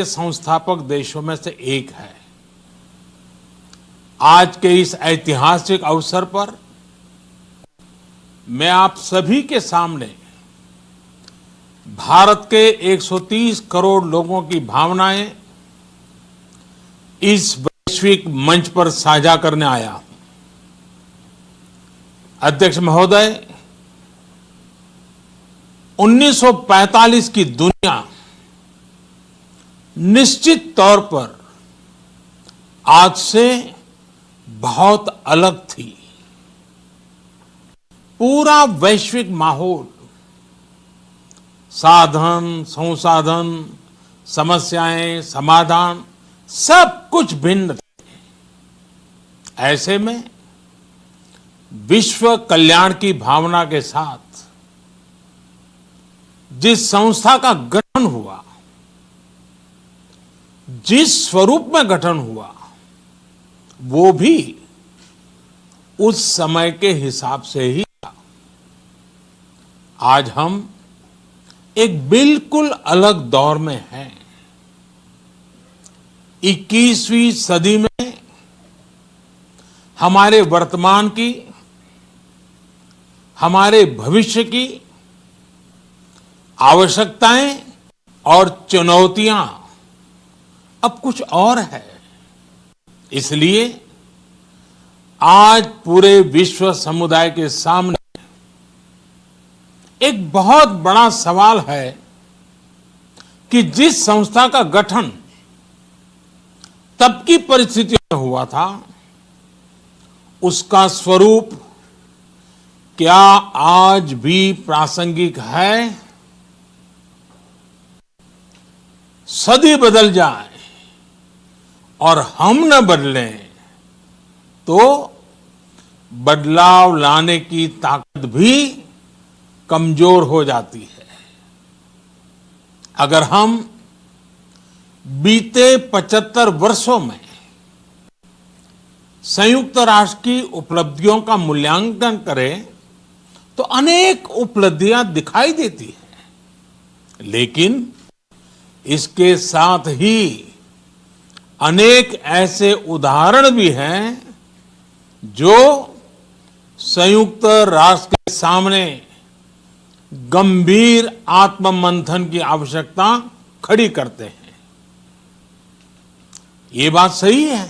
संस्थापक देशों में से एक है। आज के इस ऐतिहासिक अवसर पर मैं आप सभी के सामने भारत के 130 करोड़ लोगों की भावनाएं इस वैश्विक मंच पर साझा करने आया हूं। अध्यक्ष महोदय, 1945 की दुनिया निश्चित तौर पर आज से बहुत अलग थी। पूरा वैश्विक माहौल, साधन, संसाधन, समस्याएं, समाधान सब कुछ भिन्न थे। ऐसे में विश्व कल्याण की भावना के साथ जिस संस्था का गठन हुआ, जिस स्वरूप में गठन हुआ, वो भी उस समय के हिसाब से ही था। आज हम एक बिल्कुल अलग दौर में हैं। 21वीं सदी में हमारे वर्तमान की, हमारे भविष्य की आवश्यकताएं और चुनौतियां अब कुछ और है। इसलिए आज पूरे विश्व समुदाय के सामने एक बहुत बड़ा सवाल है कि जिस संस्था का गठन तब की परिस्थितियों में हुआ था, उसका स्वरूप क्या आज भी प्रासंगिक है? सदी बदल जाए और हम न बदलें तो बदलाव लाने की ताकत भी कमजोर हो जाती है। अगर हम बीते 75 वर्षों में संयुक्त राष्ट्र की उपलब्धियों का मूल्यांकन करें तो अनेक उपलब्धियां दिखाई देती हैं, लेकिन इसके साथ ही अनेक ऐसे उदाहरण भी हैं जो संयुक्त राष्ट्र के सामने गंभीर आत्ममंथन की आवश्यकता खड़ी करते हैं। ये बात सही है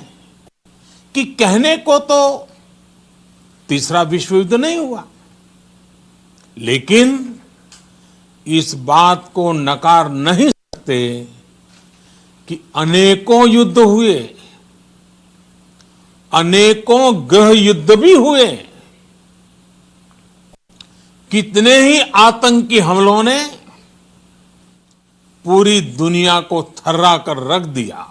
कि कहने को तो तीसरा विश्व युद्ध नहीं हुआ, लेकिन इस बात को नकार नहीं सकते कि अनेकों युद्ध हुए, अनेकों गृह युद्ध भी हुए। कितने ही आतंकी हमलों ने पूरी दुनिया को थर्रा कर रख दिया।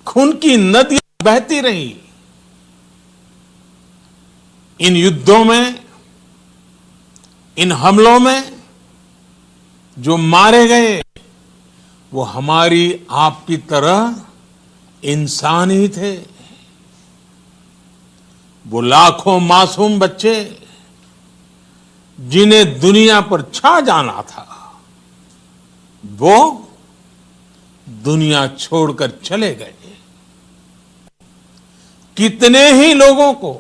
खून की नदियां बहती रही। इन युद्धों में, इन हमलों में जो मारे गए वो हमारी आपकी तरह इंसान ही थे। वो लाखों मासूम बच्चे जिन्हें दुनिया पर छा जाना था, वो दुनिया छोड़कर चले गए। कितने ही लोगों को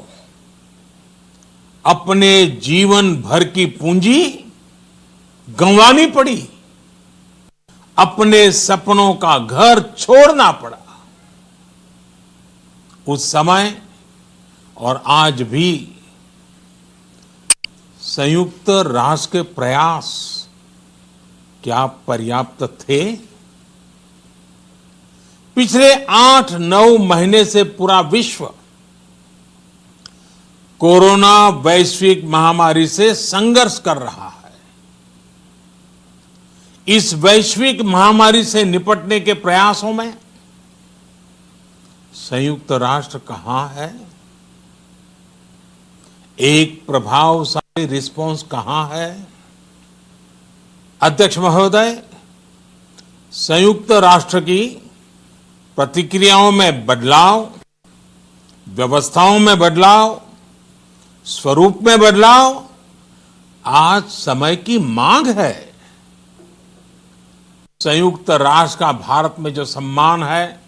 अपने जीवन भर की पूंजी गंवानी पड़ी, अपने सपनों का घर छोड़ना पड़ा। उस समय और आज भी संयुक्त राष्ट्र के प्रयास क्या पर्याप्त थे? पिछले 8-9 महीने से पूरा विश्व कोरोना वैश्विक महामारी से संघर्ष कर रहा है। इस वैश्विक महामारी से निपटने के प्रयासों में संयुक्त राष्ट्र कहां है? एक प्रभावशाली रिस्पांस कहां है? अध्यक्ष महोदय, संयुक्त राष्ट्र की प्रतिक्रियाओं में बदलाव, व्यवस्थाओं में बदलाव, स्वरूप में बदलाव आज समय की मांग है। संयुक्त राष्ट्र का भारत में जो सम्मान है,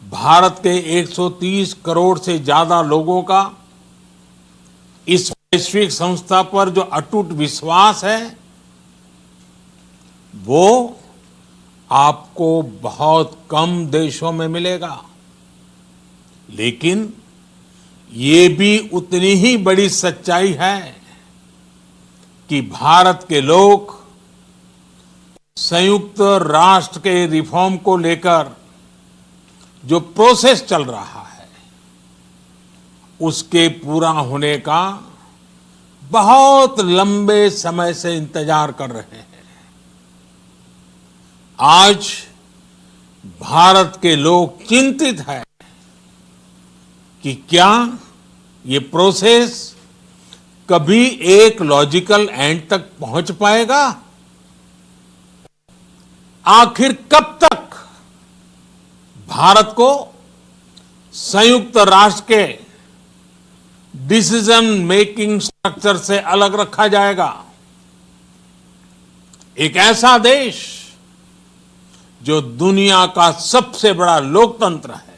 भारत के 130 करोड़ से ज्यादा लोगों का इस वैश्विक संस्था पर जो अटूट विश्वास है, वो आपको बहुत कम देशों में मिलेगा। लेकिन ये भी उतनी ही बड़ी सच्चाई है कि भारत के लोग संयुक्त राष्ट्र के रिफॉर्म को लेकर जो प्रोसेस चल रहा है, उसके पूरा होने का बहुत लंबे समय से इंतजार कर रहे हैं। आज भारत के लोग चिंतित हैं कि क्या ये प्रोसेस कभी एक लॉजिकल एंड तक पहुंच पाएगा? आखिर कब तक भारत को संयुक्त राष्ट्र के डिसीजन मेकिंग स्ट्रक्चर से अलग रखा जाएगा? एक ऐसा देश जो दुनिया का सबसे बड़ा लोकतंत्र है,